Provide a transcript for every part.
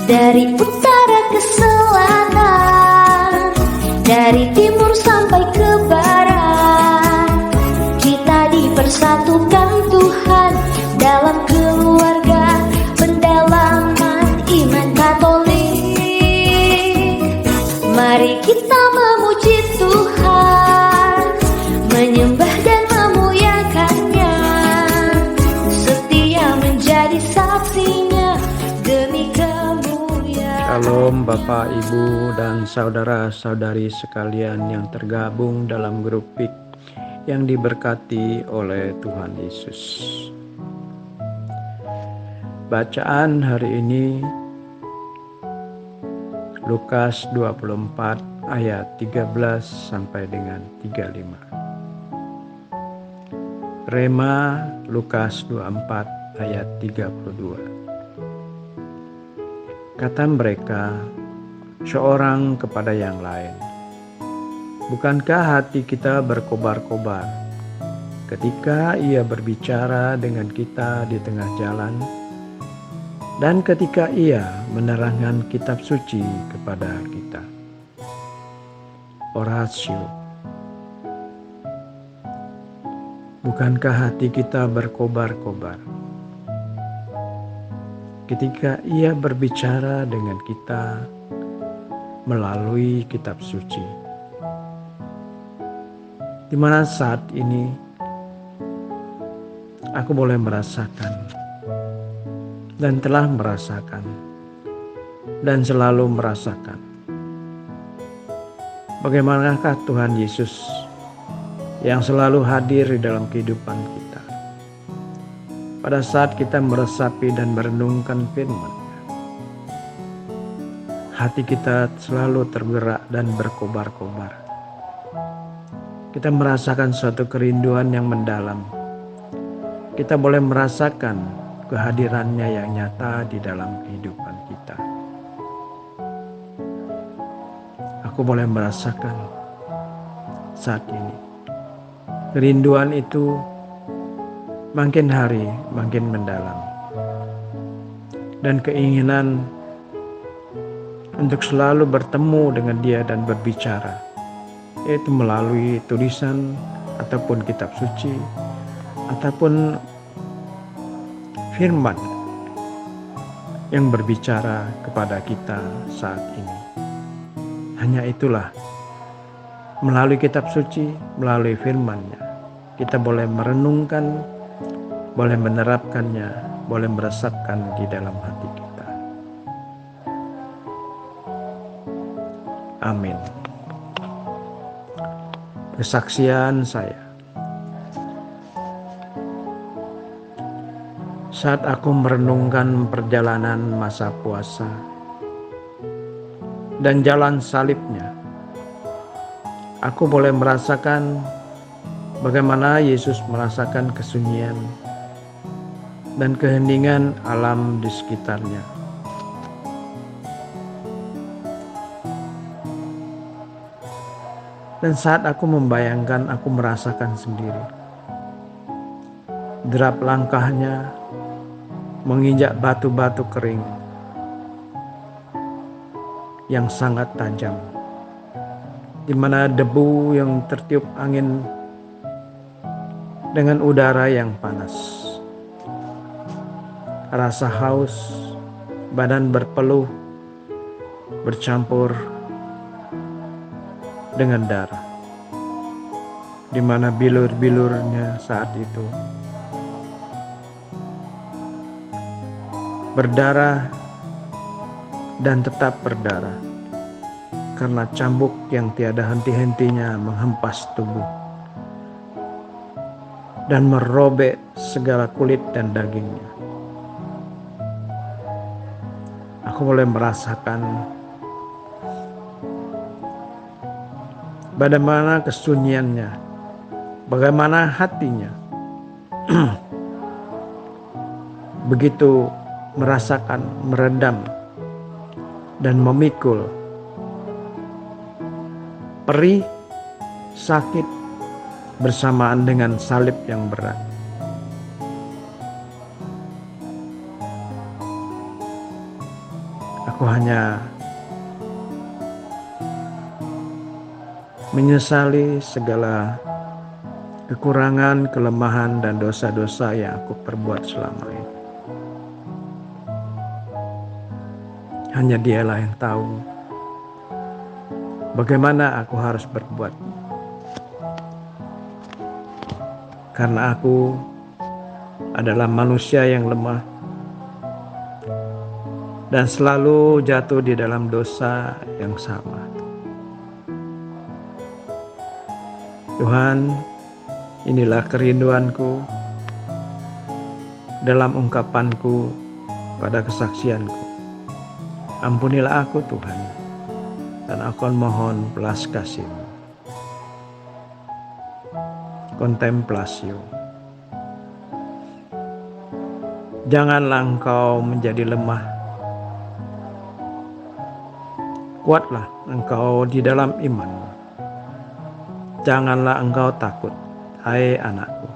Dari utara ke selatan, dari timur sampai ke barat, kita dipersatukan Tuhan dalam keluarga pendalaman iman Katolik. Mari kita memuji Tuhan, menyembah dan memuliakannya, setia menjadi saksinya demi kemuliaan. Shalom Bapak, Ibu, dan saudara-saudari sekalian yang tergabung dalam grup PIK yang diberkati oleh Tuhan Yesus. Bacaan hari ini Lukas 24 ayat 13 sampai dengan 35. Rema Lukas 24 ayat 32. Kata mereka seorang kepada yang lain, "Bukankah hati kita berkobar-kobar ketika ia berbicara dengan kita di tengah jalan, dan ketika ia menerangkan kitab suci kepada kita?" Oratio. Bukankah hati kita berkobar-kobar ketika ia berbicara dengan kita melalui kitab suci, di mana saat ini aku boleh merasakan dan telah merasakan dan selalu merasakan bagaimanakah Tuhan Yesus yang selalu hadir di dalam kehidupan kita pada saat kita meresapi dan merenungkan firman-Nya. Hati kita selalu tergerak dan berkobar-kobar. Kita merasakan suatu kerinduan yang mendalam. Kita boleh merasakan kehadirannya yang nyata di dalam kehidupan kita. Aku boleh merasakan saat ini kerinduan itu makin hari makin mendalam, dan keinginan untuk selalu bertemu dengan Dia dan berbicara, yaitu melalui tulisan ataupun kitab suci ataupun firman yang berbicara kepada kita saat ini. Hanya itulah, melalui kitab suci, melalui firman-Nya, kita boleh merenungkan, boleh menerapkannya, boleh meresapkan di dalam hati kita. Amin. Kesaksian saya. Saat aku merenungkan perjalanan masa puasa dan jalan salibnya, aku boleh merasakan bagaimana Yesus merasakan kesunyian dan keheningan alam di sekitarnya. Dan saat aku membayangkan, aku merasakan sendiri derap langkahnya menginjak batu-batu kering yang sangat tajam, di mana debu yang tertiup angin dengan udara yang panas. Rasa haus, badan berpeluh, bercampur dengan darah, di mana bilur-bilurnya saat itu berdarah dan tetap berdarah, karena cambuk yang tiada henti-hentinya menghempas tubuh dan merobek segala kulit dan dagingnya. Aku boleh merasakan bagaimana kesunyiannya, bagaimana hatinya begitu merasakan, meredam dan memikul perih, sakit bersamaan dengan salib yang berat. Aku hanya menyesali segala kekurangan, kelemahan, dan dosa-dosa yang aku perbuat selama ini. Hanya Dialah yang tahu bagaimana aku harus berbuat. Karena aku adalah manusia yang lemah dan selalu jatuh di dalam dosa yang sama. Tuhan, inilah kerinduanku dalam ungkapanku pada kesaksianku. Ampunilah aku Tuhan, dan aku mohon belas kasih-Mu. Kontemplasio. Janganlah engkau menjadi lemah. Kuatlah engkau di dalam iman. Janganlah engkau takut, hai anakku.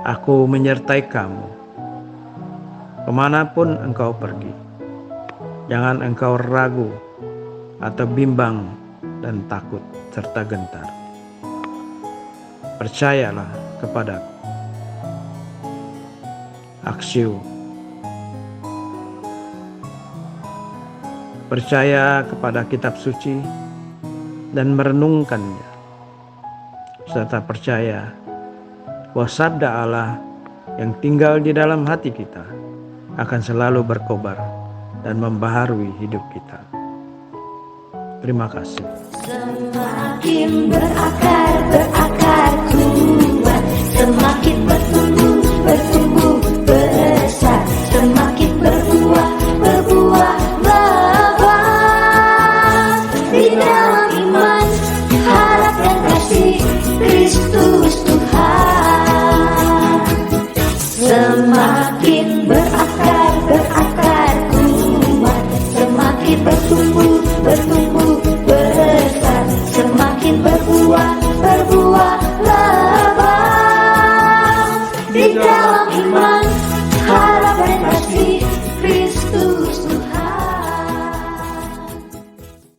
Aku menyertai kamu kemanapun engkau pergi. Jangan engkau ragu atau bimbang dan takut serta gentar. Percayalah kepadaku. Aksio. Percaya kepada kitab suci dan merenungkannya, serta percaya bahwa sabda Allah yang tinggal di dalam hati kita akan selalu berkobar dan membaharui hidup kita. Terima kasih. Semakin berakar kuat, semakin bertumbuh besar, semakin berbuah lebat di dalam iman, harap dan kasih Kristus.